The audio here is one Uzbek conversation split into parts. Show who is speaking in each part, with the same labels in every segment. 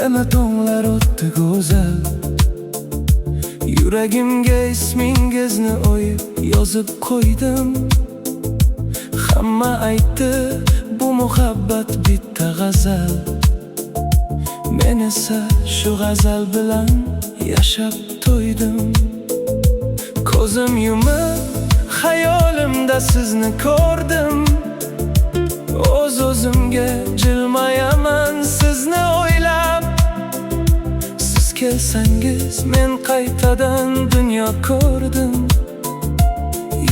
Speaker 1: Yana tonlar o'tdi go'zal. Yuragimga ismingizni o'yib yozib qo'ydim. Hamma aytdi bu muhabbat bitta g'azal. Men esa shu g'azal bilan yashab to'ydim. Ko'zim yumib xayolimda sizni ko'rdim. O'z-o'zimga jilmayaman sizni o'ylab. Siz kelsangiz men qaytadan dunyo ko'rdim.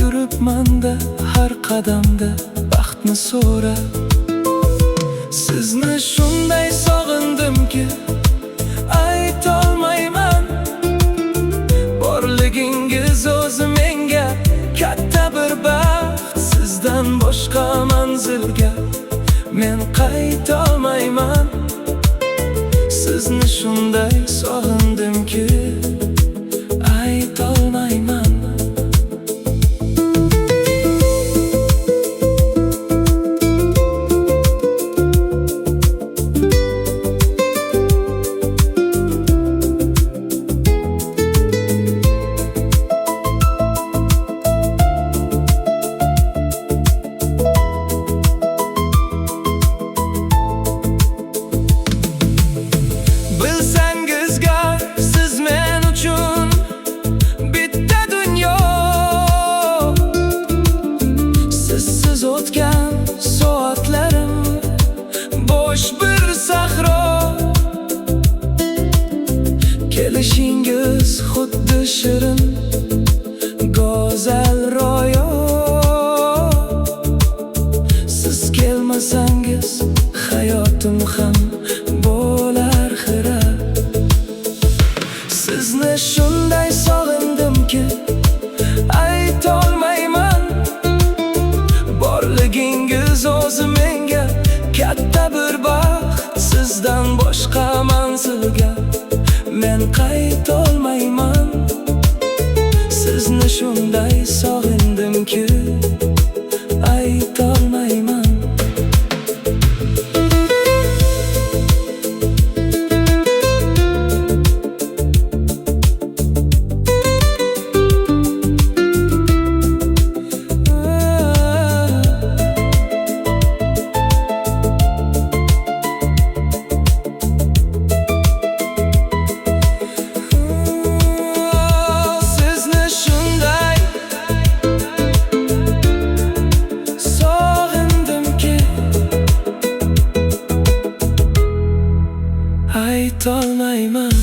Speaker 1: Yuribman-da har qadamda baxtni so'rab. Sizni shunday sog'indimki aytolmayman. Borligingiz o'zi menga katta bir baxt. Sizdan boshqa manzilga men qaytolmayman. Sizni shunday sog'indimki aytolmayman. Soatlarim bosh bir sahro. Kelishingiz xuddi shirin go'zal ro'yo. Siz kelmasangiz hayotim ham bo'lar xira. Sizni shunday sog'indimki aytolmayman. Borligingiz o'zi menga katta bir baxt. Sizdan boshqa manzilga men qaytolmayman. Sizni shunday sog'indimki aytolmayman. Aytolmayman.